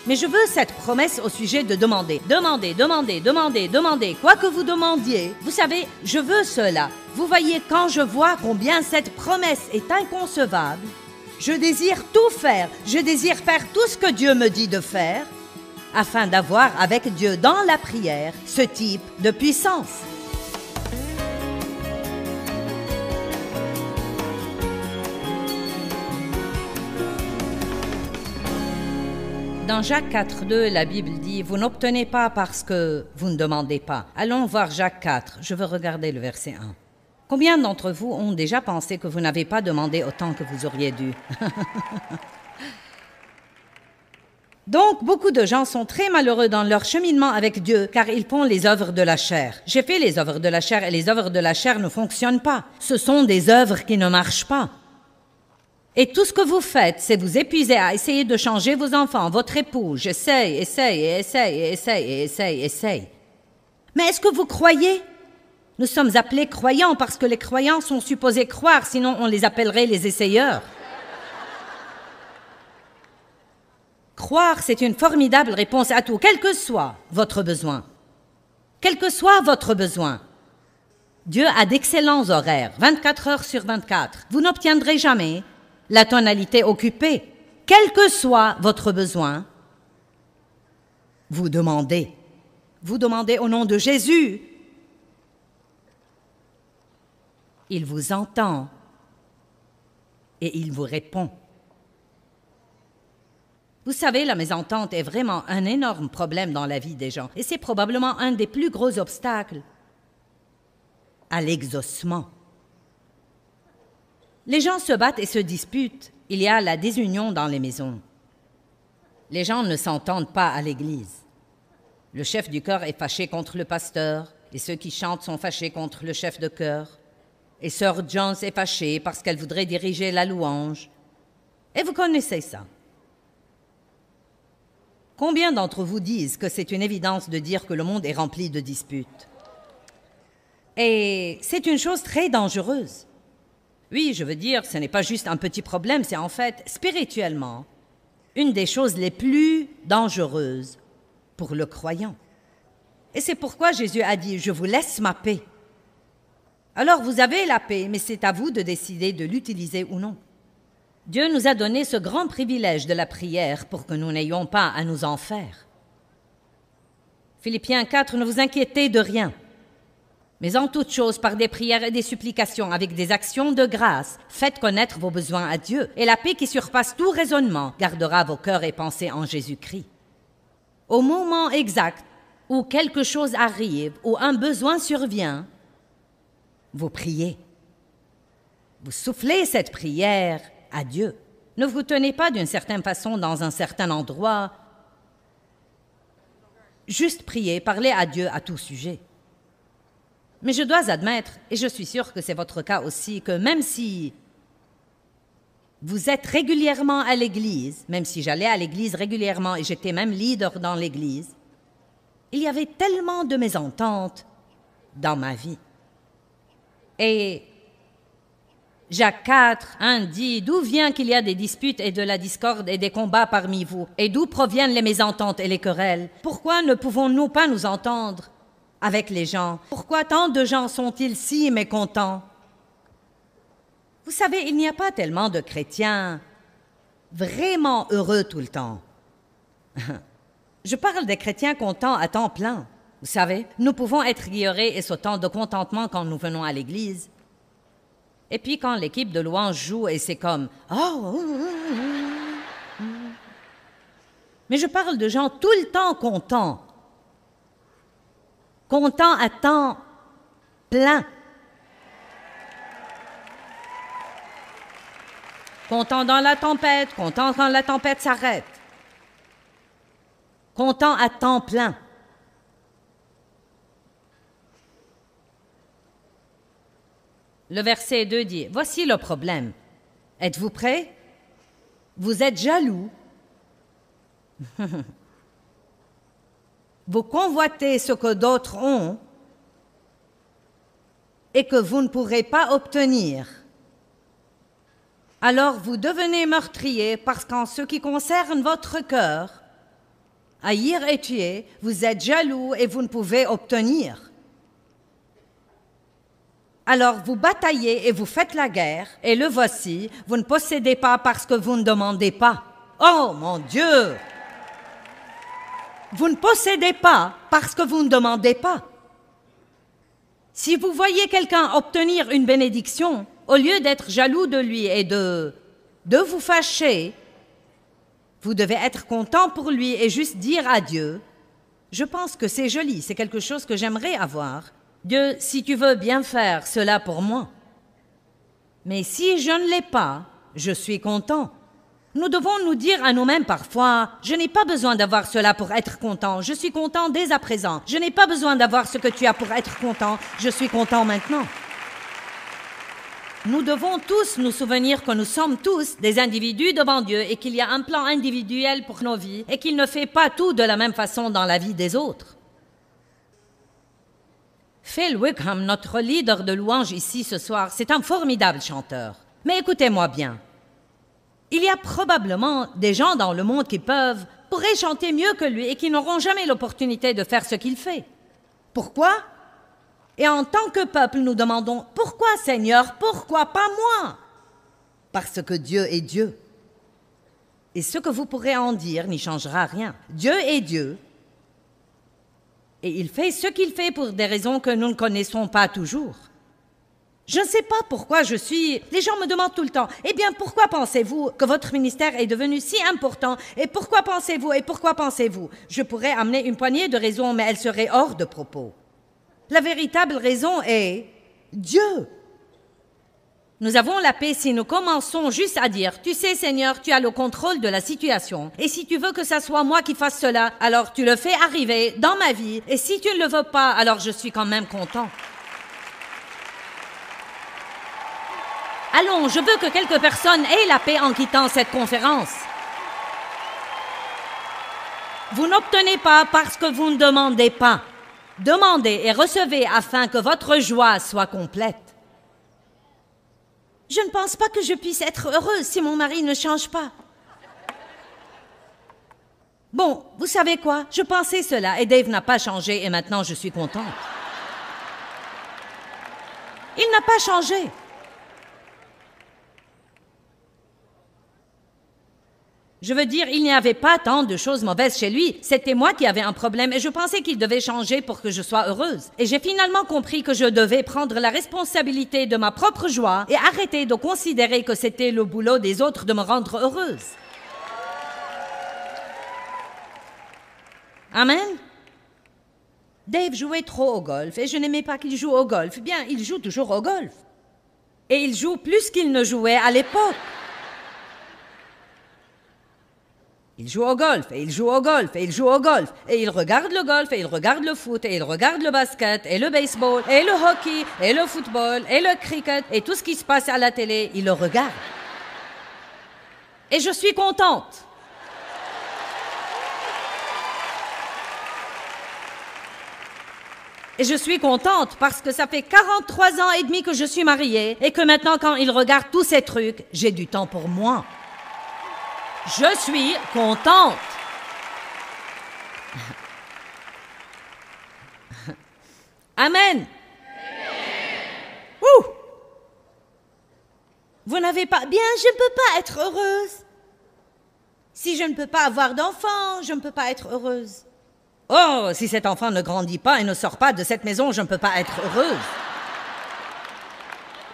Mais je veux cette promesse au sujet de demander. Demandez, demandez, demandez, demandez. Quoi que vous demandiez, vous savez, je veux cela. Vous voyez, quand je vois combien cette promesse est inconcevable, je désire tout faire. Je désire faire tout ce que Dieu me dit de faire afin d'avoir avec Dieu dans la prière ce type de puissance. Dans Jacques 4,2, la Bible dit « Vous n'obtenez pas parce que vous ne demandez pas ». Allons voir Jacques 4. Je veux regarder le verset 1. Combien d'entre vous ont déjà pensé que vous n'avez pas demandé autant que vous auriez dû? Donc, beaucoup de gens sont très malheureux dans leur cheminement avec Dieu car ils font les œuvres de la chair. J'ai fait les œuvres de la chair et les œuvres de la chair ne fonctionnent pas. Ce sont des œuvres qui ne marchent pas. Et tout ce que vous faites, c'est vous épuiser à essayer de changer vos enfants, votre époux. J'essaye, essaye. Mais est-ce que vous croyez? Nous sommes appelés croyants parce que les croyants sont supposés croire, sinon on les appellerait les essayeurs. Croire, c'est une formidable réponse à tout, quel que soit votre besoin. Quel que soit votre besoin. Dieu a d'excellents horaires, 24 heures sur 24. Vous n'obtiendrez jamais la tonalité occupée. Quel que soit votre besoin, vous demandez. Vous demandez au nom de Jésus. Il vous entend et il vous répond. Vous savez, la mésentente est vraiment un énorme problème dans la vie des gens et c'est probablement un des plus gros obstacles à l'exaucement. Les gens se battent et se disputent. Il y a la désunion dans les maisons. Les gens ne s'entendent pas à l'église. Le chef du chœur est fâché contre le pasteur et ceux qui chantent sont fâchés contre le chef de chœur. Et sœur Jones est fâchée parce qu'elle voudrait diriger la louange. Et vous connaissez ça. Combien d'entre vous disent que c'est une évidence de dire que le monde est rempli de disputes? Et c'est une chose très dangereuse. Oui, je veux dire, ce n'est pas juste un petit problème, c'est en fait, spirituellement, une des choses les plus dangereuses pour le croyant. Et c'est pourquoi Jésus a dit « Je vous laisse ma paix ». Alors vous avez la paix, mais c'est à vous de décider de l'utiliser ou non. Dieu nous a donné ce grand privilège de la prière pour que nous n'ayons pas à nous en faire. Philippiens 4, ne vous inquiétez de rien. Mais en toute chose, par des prières et des supplications, avec des actions de grâce, faites connaître vos besoins à Dieu, et la paix qui surpasse tout raisonnement gardera vos cœurs et pensées en Jésus-Christ. Au moment exact où quelque chose arrive, où un besoin survient, vous priez. Vous soufflez cette prière à Dieu. Ne vous tenez pas d'une certaine façon dans un certain endroit. Juste priez, parlez à Dieu à tout sujet. Mais je dois admettre, et je suis sûre que c'est votre cas aussi, que même si vous êtes régulièrement à l'église, même si j'allais à l'église régulièrement et j'étais même leader dans l'église, il y avait tellement de mésententes dans ma vie. Et Jacques 4, 1 dit « D'où vient qu'il y a des disputes et de la discorde et des combats parmi vous? Et d'où proviennent les mésententes et les querelles? Pourquoi ne pouvons-nous pas nous entendre avec les gens? Pourquoi tant de gens sont-ils si mécontents? » Vous savez, il n'y a pas tellement de chrétiens vraiment heureux tout le temps. Je parle des chrétiens contents à temps plein. Vous savez, nous pouvons être guillerés et sautant de contentement quand nous venons à l'église. Et puis quand l'équipe de louange joue et c'est comme « Oh! » Mais je parle de gens tout le temps contents. Contents à temps plein. Contents dans la tempête, contents quand la tempête s'arrête. Contents à temps plein. Le verset 2 dit, « Voici le problème. Êtes-vous prêts? Vous êtes jaloux. Vous convoitez ce que d'autres ont et que vous ne pourrez pas obtenir. Alors vous devenez meurtrier parce qu'en ce qui concerne votre cœur, haïr et tuer, vous êtes jaloux et vous ne pouvez obtenir. Alors vous bataillez et vous faites la guerre, et le voici, vous ne possédez pas parce que vous ne demandez pas. Oh mon Dieu! Vous ne possédez pas parce que vous ne demandez pas. Si vous voyez quelqu'un obtenir une bénédiction, au lieu d'être jaloux de lui et de vous fâcher, vous devez être content pour lui et juste dire à Dieu, « Je pense que c'est joli, c'est quelque chose que j'aimerais avoir. Dieu, si tu veux bien faire cela pour moi. Mais si je ne l'ai pas, je suis content. » Nous devons nous dire à nous-mêmes parfois, « Je n'ai pas besoin d'avoir cela pour être content. Je suis content dès à présent. Je n'ai pas besoin d'avoir ce que tu as pour être content. Je suis content maintenant. » Nous devons tous nous souvenir que nous sommes tous des individus devant Dieu et qu'il y a un plan individuel pour nos vies et qu'il ne fait pas tout de la même façon dans la vie des autres. Phil Wickham, notre leader de louange ici ce soir, c'est un formidable chanteur. Mais écoutez-moi bien. Il y a probablement des gens dans le monde qui pourraient chanter mieux que lui et qui n'auront jamais l'opportunité de faire ce qu'il fait. Pourquoi? Et en tant que peuple, nous demandons « Pourquoi, Seigneur? Pourquoi pas moi ?» Parce que Dieu est Dieu. Et ce que vous pourrez en dire n'y changera rien. Dieu est Dieu. Et il fait ce qu'il fait pour des raisons que nous ne connaissons pas toujours. Je ne sais pas pourquoi Les gens me demandent tout le temps, « Eh bien, pourquoi pensez-vous que votre ministère est devenu si important? Et pourquoi pensez-vous? Et pourquoi pensez-vous? » Je pourrais amener une poignée de raisons, mais elles seraient hors de propos. La véritable raison est Dieu. Nous avons la paix si nous commençons juste à dire, « Tu sais, Seigneur, tu as le contrôle de la situation. Et si tu veux que ça soit moi qui fasse cela, alors tu le fais arriver dans ma vie. Et si tu ne le veux pas, alors je suis quand même content. » Allons, je veux que quelques personnes aient la paix en quittant cette conférence. Vous n'obtenez pas parce que vous ne demandez pas. Demandez et recevez afin que votre joie soit complète. Je ne pense pas que je puisse être heureuse si mon mari ne change pas. Bon, vous savez quoi? Je pensais cela et Dave n'a pas changé et maintenant je suis contente. Il n'a pas changé. Je veux dire, il n'y avait pas tant de choses mauvaises chez lui. C'était moi qui avais un problème et je pensais qu'il devait changer pour que je sois heureuse. Et j'ai finalement compris que je devais prendre la responsabilité de ma propre joie et arrêter de considérer que c'était le boulot des autres de me rendre heureuse. Amen. Dave jouait trop au golf et je n'aimais pas qu'il joue au golf. Bien, il joue toujours au golf. Et il joue plus qu'il ne jouait à l'époque. Il joue au golf, et il joue au golf, et il joue au golf, et il regarde le golf, et il regarde le foot, et il regarde le basket, et le baseball, et le hockey, et le football, et le cricket, et tout ce qui se passe à la télé, il le regarde. Et je suis contente. Et je suis contente parce que ça fait 43 ans et demi que je suis mariée, et que maintenant, quand il regarde tous ces trucs, j'ai du temps pour moi. Je suis contente. Amen. Ouh. Vous n'avez pas... Bien, je ne peux pas être heureuse. Si je ne peux pas avoir d'enfant, je ne peux pas être heureuse. Oh, si cet enfant ne grandit pas et ne sort pas de cette maison, je ne peux pas être heureuse.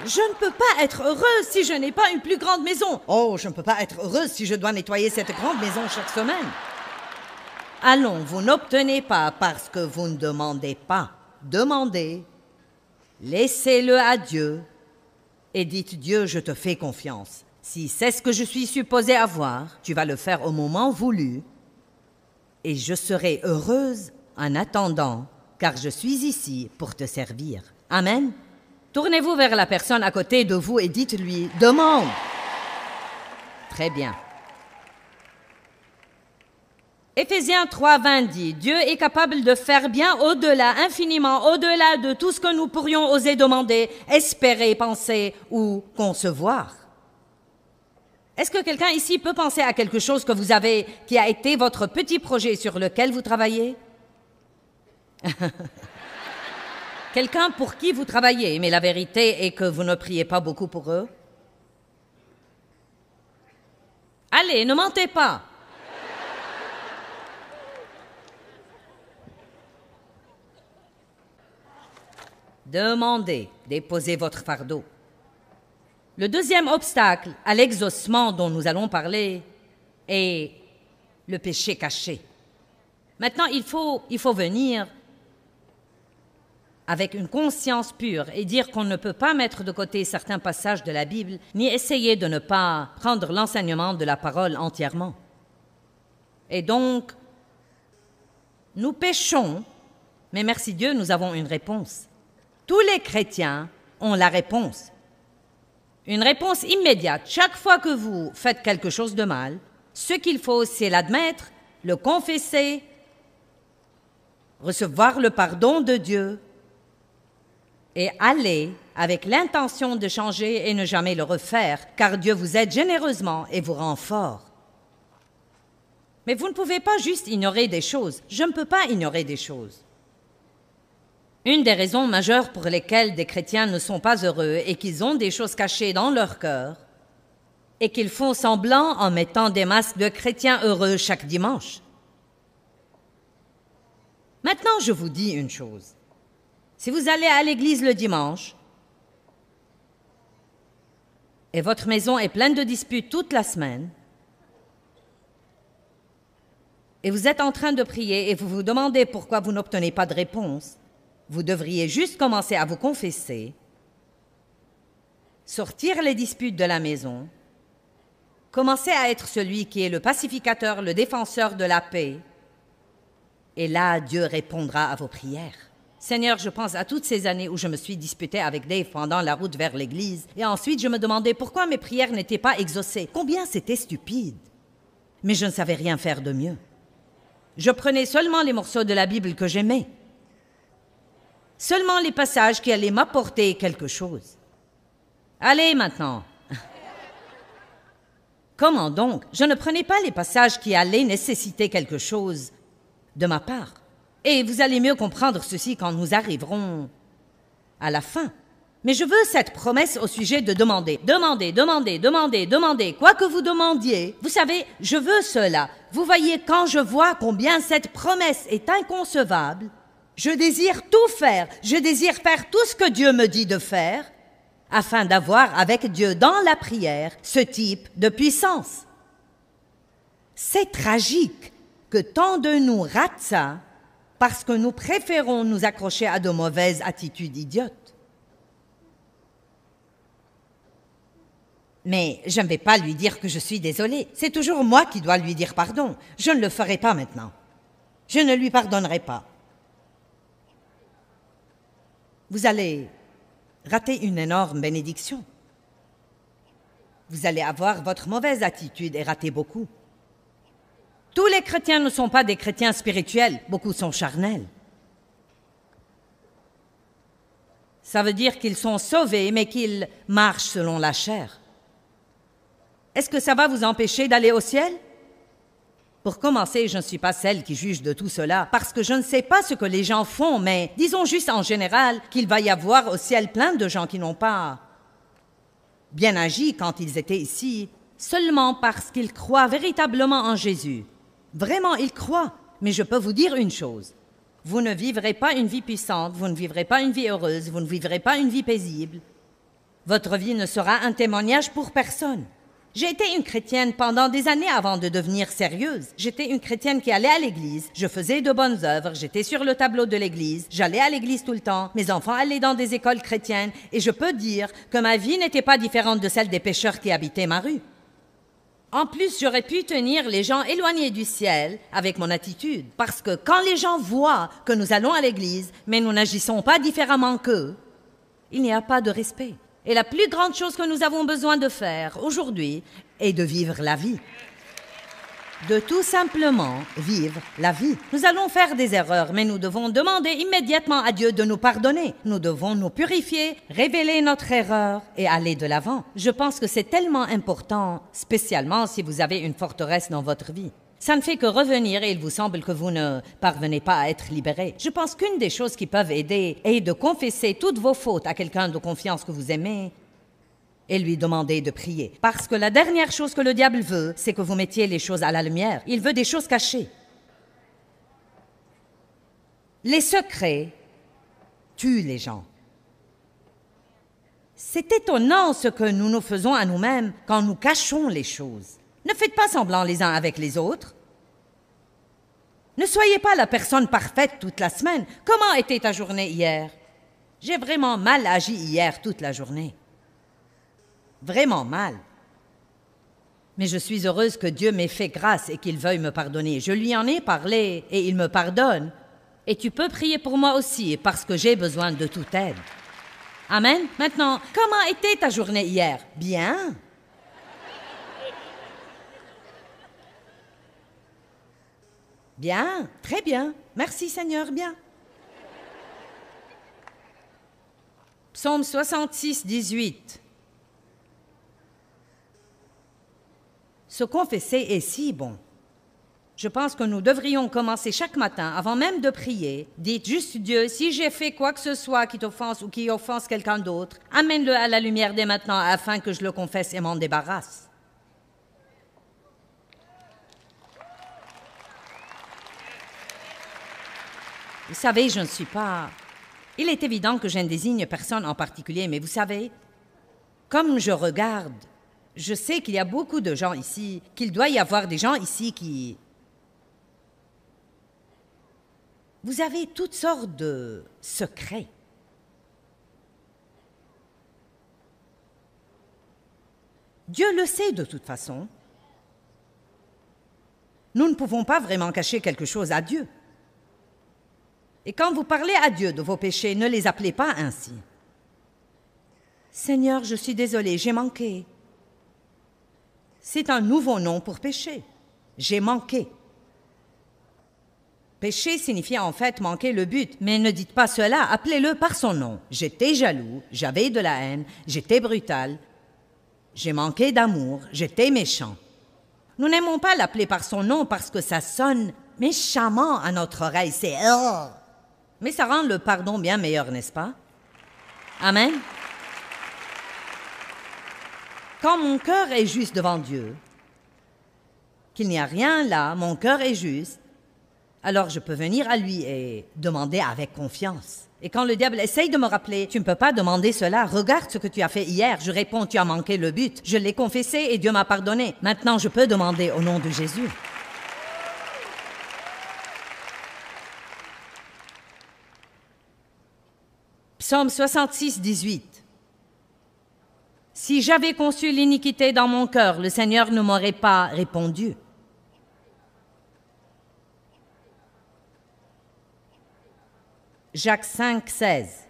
Je ne peux pas être heureuse si je n'ai pas une plus grande maison. Oh, je ne peux pas être heureuse si je dois nettoyer cette grande maison chaque semaine. Allons, vous n'obtenez pas parce que vous ne demandez pas. Demandez, laissez-le à Dieu et dites, Dieu, je te fais confiance. Si c'est ce que je suis supposée avoir, tu vas le faire au moment voulu et je serai heureuse en attendant, car je suis ici pour te servir. Amen. Tournez-vous vers la personne à côté de vous et dites-lui « Demande ». Très bien. Éphésiens 3:20 dit « Dieu est capable de faire bien au-delà, infiniment au-delà de tout ce que nous pourrions oser demander, espérer, penser ou concevoir. » Est-ce que quelqu'un ici peut penser à quelque chose que vous avez, qui a été votre petit projet sur lequel vous travaillez? Quelqu'un pour qui vous travaillez, mais la vérité est que vous ne priez pas beaucoup pour eux? Allez, ne mentez pas. Demandez, déposez votre fardeau. Le deuxième obstacle à l'exaucement dont nous allons parler est le péché caché. Maintenant, il faut venir avec une conscience pure et dire qu'on ne peut pas mettre de côté certains passages de la Bible, ni essayer de ne pas prendre l'enseignement de la parole entièrement. Et donc, nous péchons, mais merci Dieu, nous avons une réponse. Tous les chrétiens ont la réponse. Une réponse immédiate. Chaque fois que vous faites quelque chose de mal, ce qu'il faut, c'est l'admettre, le confesser, recevoir le pardon de Dieu et aller avec l'intention de changer et ne jamais le refaire, car Dieu vous aide généreusement et vous rend fort. Mais vous ne pouvez pas juste ignorer des choses. Je ne peux pas ignorer des choses. Une des raisons majeures pour lesquelles des chrétiens ne sont pas heureux et qu'ils ont des choses cachées dans leur cœur et qu'ils font semblant en mettant des masques de chrétiens heureux chaque dimanche. Maintenant, je vous dis une chose. Si vous allez à l'église le dimanche et votre maison est pleine de disputes toute la semaine et vous êtes en train de prier et vous vous demandez pourquoi vous n'obtenez pas de réponse, vous devriez juste commencer à vous confesser, sortir les disputes de la maison, commencer à être celui qui est le pacificateur, le défenseur de la paix, et là, Dieu répondra à vos prières. Seigneur, je pense à toutes ces années où je me suis disputée avec Dave pendant la route vers l'église, et ensuite je me demandais pourquoi mes prières n'étaient pas exaucées, combien c'était stupide. Mais je ne savais rien faire de mieux. Je prenais seulement les morceaux de la Bible que j'aimais. Seulement les passages qui allaient m'apporter quelque chose. Allez maintenant. Comment donc? Je ne prenais pas les passages qui allaient nécessiter quelque chose de ma part. Et vous allez mieux comprendre ceci quand nous arriverons à la fin. Mais je veux cette promesse au sujet de demander. Demandez, demandez, demandez, demandez. Quoi que vous demandiez, vous savez, je veux cela. Vous voyez, quand je vois combien cette promesse est inconcevable, je désire tout faire. Je désire faire tout ce que Dieu me dit de faire afin d'avoir avec Dieu dans la prière ce type de puissance. C'est tragique que tant de nous ratent ça parce que nous préférons nous accrocher à de mauvaises attitudes idiotes. Mais je ne vais pas lui dire que je suis désolée. C'est toujours moi qui dois lui dire pardon. Je ne le ferai pas maintenant. Je ne lui pardonnerai pas. Vous allez rater une énorme bénédiction. Vous allez avoir votre mauvaise attitude et rater beaucoup. Tous les chrétiens ne sont pas des chrétiens spirituels, beaucoup sont charnels. Ça veut dire qu'ils sont sauvés, mais qu'ils marchent selon la chair. Est-ce que ça va vous empêcher d'aller au ciel? Pour commencer, je ne suis pas celle qui juge de tout cela, parce que je ne sais pas ce que les gens font, mais disons juste en général qu'il va y avoir au ciel plein de gens qui n'ont pas bien agi quand ils étaient ici, seulement parce qu'ils croient véritablement en Jésus. Vraiment, ils croient. Mais je peux vous dire une chose. Vous ne vivrez pas une vie puissante, vous ne vivrez pas une vie heureuse, vous ne vivrez pas une vie paisible. Votre vie ne sera un témoignage pour personne. J'ai été une chrétienne pendant des années avant de devenir sérieuse. J'étais une chrétienne qui allait à l'église, je faisais de bonnes œuvres, j'étais sur le tableau de l'église, j'allais à l'église tout le temps, mes enfants allaient dans des écoles chrétiennes, et je peux dire que ma vie n'était pas différente de celle des pécheurs qui habitaient ma rue. En plus, j'aurais pu tenir les gens éloignés du ciel avec mon attitude, parce que quand les gens voient que nous allons à l'église, mais nous n'agissons pas différemment qu'eux, il n'y a pas de respect. Et la plus grande chose que nous avons besoin de faire aujourd'hui est de vivre la vie. de tout simplement vivre la vie. Nous allons faire des erreurs, mais nous devons demander immédiatement à Dieu de nous pardonner. Nous devons nous purifier, révéler notre erreur et aller de l'avant. Je pense que c'est tellement important, spécialement si vous avez une forteresse dans votre vie. Ça ne fait que revenir et il vous semble que vous ne parvenez pas à être libéré. Je pense qu'une des choses qui peuvent aider est de confesser toutes vos fautes à quelqu'un de confiance que vous aimez et lui demander de prier. Parce que la dernière chose que le diable veut, c'est que vous mettiez les choses à la lumière. Il veut des choses cachées. Les secrets tuent les gens. C'est étonnant ce que nous nous faisons à nous-mêmes quand nous cachons les choses. Ne faites pas semblant les uns avec les autres. Ne soyez pas la personne parfaite toute la semaine. Comment était ta journée hier? J'ai vraiment mal agi hier toute la journée. Vraiment mal. Mais je suis heureuse que Dieu m'ait fait grâce et qu'il veuille me pardonner. Je lui en ai parlé et il me pardonne. Et tu peux prier pour moi aussi parce que j'ai besoin de toute aide. Amen. Maintenant, comment était ta journée hier? Bien. Bien, très bien. Merci Seigneur, bien. Psaume 66, 18. Se confesser est si bon. Je pense que nous devrions commencer chaque matin, avant même de prier. Dites juste Dieu, si j'ai fait quoi que ce soit qui t'offense ou qui offense quelqu'un d'autre, amène-le à la lumière dès maintenant afin que je le confesse et m'en débarrasse. Vous savez, je ne suis pas... Il est évident que je ne désigne personne en particulier, mais vous savez, comme je regarde, je sais qu'il y a beaucoup de gens ici, qu'il doit y avoir des gens ici qui... Vous avez toutes sortes de secrets. Dieu le sait de toute façon. Nous ne pouvons pas vraiment cacher quelque chose à Dieu. Et quand vous parlez à Dieu de vos péchés, ne les appelez pas ainsi. Seigneur, je suis désolé, j'ai manqué. C'est un nouveau nom pour péché. J'ai manqué. Péché signifie en fait manquer le but, mais ne dites pas cela, appelez-le par son nom. J'étais jaloux, j'avais de la haine, j'étais brutal, j'ai manqué d'amour, j'étais méchant. Nous n'aimons pas l'appeler par son nom parce que ça sonne méchamment à notre oreille, c'est « oh ». Mais ça rend le pardon bien meilleur, n'est-ce pas? Amen. Quand mon cœur est juste devant Dieu, qu'il n'y a rien là, mon cœur est juste, alors je peux venir à lui et demander avec confiance. Et quand le diable essaye de me rappeler, tu ne peux pas demander cela, regarde ce que tu as fait hier, je réponds, tu as manqué le but. Je l'ai confessé et Dieu m'a pardonné. Maintenant, je peux demander au nom de Jésus. Psaume 66, 18. Si j'avais conçu l'iniquité dans mon cœur, le Seigneur ne m'aurait pas répondu. Jacques 5, 16.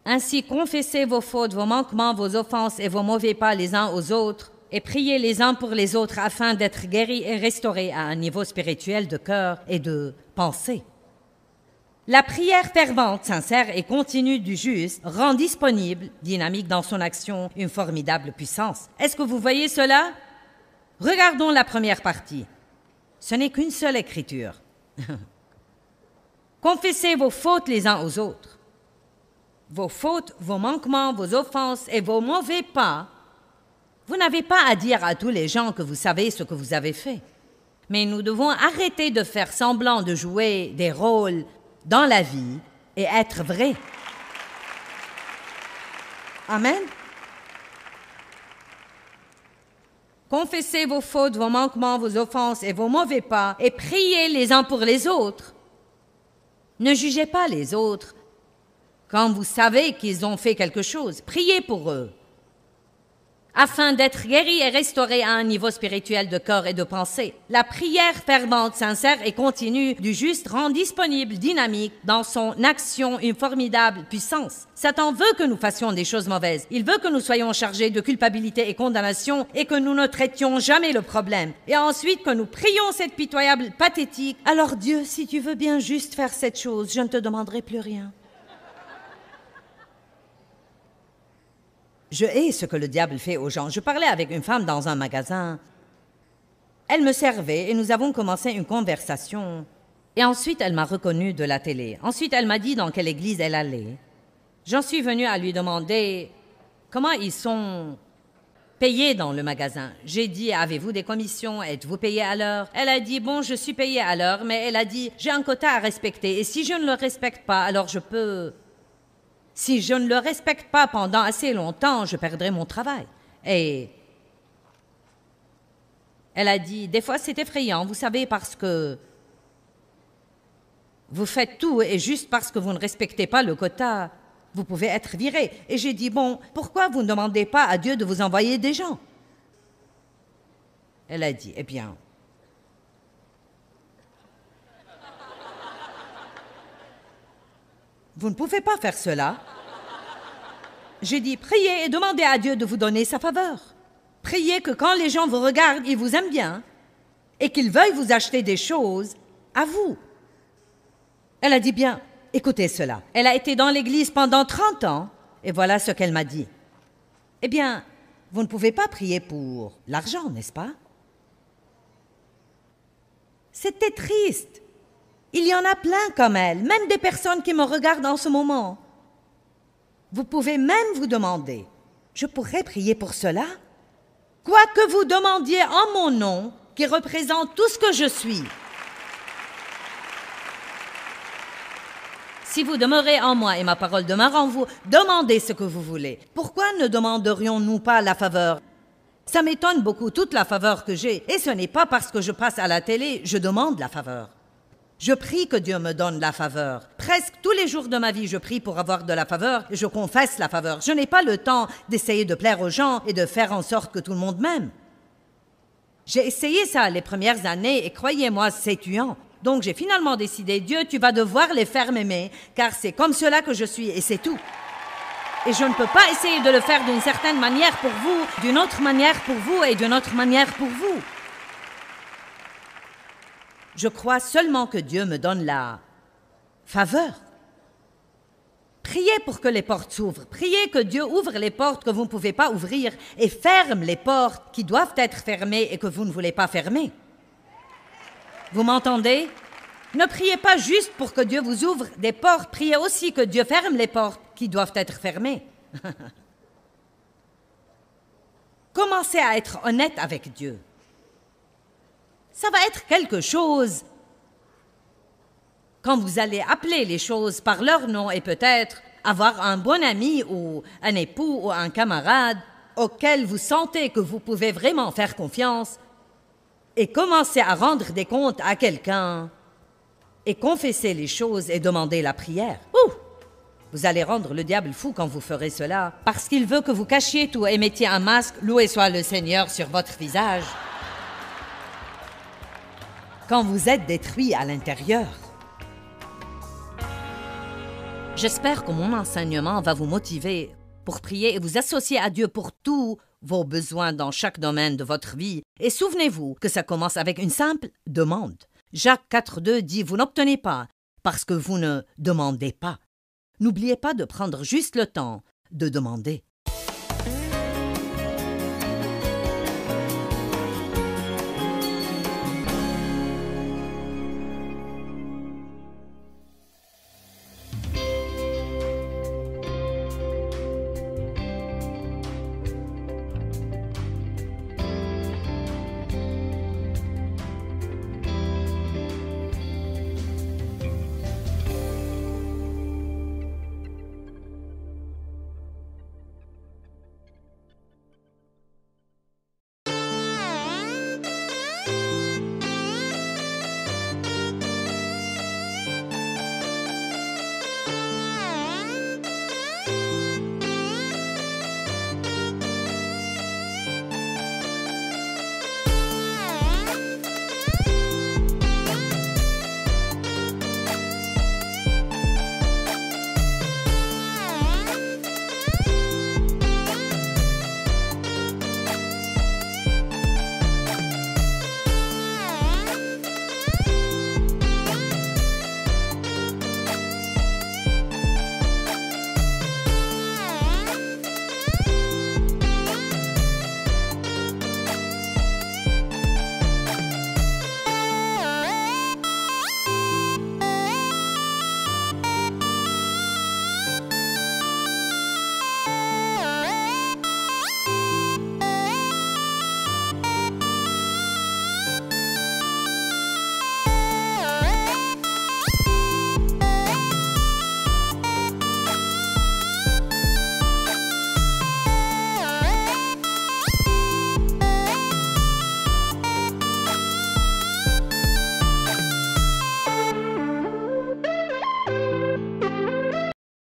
Ainsi confessez vos fautes, vos manquements, vos offenses et vos mauvais pas les uns aux autres, et priez les uns pour les autres afin d'être guéris et restaurés à un niveau spirituel de cœur et de pensée. La prière fervente, sincère et continue du juste rend disponible, dynamique dans son action, une formidable puissance. Est-ce que vous voyez cela? Regardons la première partie. Ce n'est qu'une seule écriture. Confessez vos fautes les uns aux autres. Vos fautes, vos manquements, vos offenses et vos mauvais pas. Vous n'avez pas à dire à tous les gens que vous savez ce que vous avez fait. Mais nous devons arrêter de faire semblant de jouer des rôles dans la vie et être vrais. Amen. Confessez vos fautes, vos manquements, vos offenses et vos mauvais pas et priez les uns pour les autres. Ne jugez pas les autres. Quand vous savez qu'ils ont fait quelque chose, priez pour eux. afin d'être guéri et restauré à un niveau spirituel de corps et de pensée. La prière fervente, sincère et continue du juste rend disponible, dynamique, dans son action une formidable puissance. Satan veut que nous fassions des choses mauvaises. Il veut que nous soyons chargés de culpabilité et condamnation et que nous ne traitions jamais le problème. Et ensuite que nous prions cette pitoyable pathétique. Alors Dieu, si tu veux bien juste faire cette chose, je ne te demanderai plus rien. Je hais ce que le diable fait aux gens. Je parlais avec une femme dans un magasin. Elle me servait et nous avons commencé une conversation. Et ensuite, elle m'a reconnue de la télé. Ensuite, elle m'a dit dans quelle église elle allait. J'en suis venue à lui demander comment ils sont payés dans le magasin. J'ai dit, avez-vous des commissions? Êtes-vous payé à l'heure? Elle a dit, bon, je suis payée à l'heure, mais elle a dit, j'ai un quota à respecter. Et si je ne le respecte pas, alors je peux... Si je ne le respecte pas pendant assez longtemps, je perdrai mon travail. Et elle a dit, des fois c'est effrayant, vous savez, parce que vous faites tout et juste parce que vous ne respectez pas le quota, vous pouvez être viré. Et j'ai dit, bon, pourquoi vous ne demandez pas à Dieu de vous envoyer des gens? Elle a dit, eh bien, vous ne pouvez pas faire cela. J'ai dit, priez et demandez à Dieu de vous donner sa faveur. Priez que quand les gens vous regardent, ils vous aiment bien et qu'ils veuillent vous acheter des choses à vous. Elle a dit, bien, écoutez cela. Elle a été dans l'église pendant 30 ans et voilà ce qu'elle m'a dit. Eh bien, vous ne pouvez pas prier pour l'argent, n'est-ce pas? C'était triste. Il y en a plein comme elle, même des personnes qui me regardent en ce moment. Vous pouvez même vous demander, je pourrais prier pour cela? Quoi que vous demandiez en mon nom, qui représente tout ce que je suis. Si vous demeurez en moi et ma parole demeure en vous, demandez ce que vous voulez. Pourquoi ne demanderions-nous pas la faveur? Ça m'étonne beaucoup, toute la faveur que j'ai. Et ce n'est pas parce que je passe à la télé, je demande la faveur. Je prie que Dieu me donne la faveur. Presque tous les jours de ma vie, je prie pour avoir de la faveur et je confesse la faveur. Je n'ai pas le temps d'essayer de plaire aux gens et de faire en sorte que tout le monde m'aime. J'ai essayé ça les premières années et croyez-moi, c'est tuant. Donc j'ai finalement décidé, Dieu, tu vas devoir les faire m'aimer, car c'est comme cela que je suis et c'est tout. Et je ne peux pas essayer de le faire d'une certaine manière pour vous, d'une autre manière pour vous et d'une autre manière pour vous. Je crois seulement que Dieu me donne la faveur. Priez pour que les portes s'ouvrent. Priez que Dieu ouvre les portes que vous ne pouvez pas ouvrir et ferme les portes qui doivent être fermées et que vous ne voulez pas fermer. Vous m'entendez? Ne priez pas juste pour que Dieu vous ouvre des portes. Priez aussi que Dieu ferme les portes qui doivent être fermées. Commencez à être honnête avec Dieu. Ça va être quelque chose quand vous allez appeler les choses par leur nom et peut-être avoir un bon ami ou un époux ou un camarade auquel vous sentez que vous pouvez vraiment faire confiance et commencer à rendre des comptes à quelqu'un et confesser les choses et demander la prière. Ouh! Vous allez rendre le diable fou quand vous ferez cela parce qu'il veut que vous cachiez tout et mettiez un masque, loué soit le Seigneur, sur votre visage. Quand vous êtes détruit à l'intérieur. J'espère que mon enseignement va vous motiver pour prier et vous associer à Dieu pour tous vos besoins dans chaque domaine de votre vie. Et souvenez-vous que ça commence avec une simple demande. Jacques 4,2 dit « Vous n'obtenez pas parce que vous ne demandez pas ». N'oubliez pas de prendre juste le temps de demander.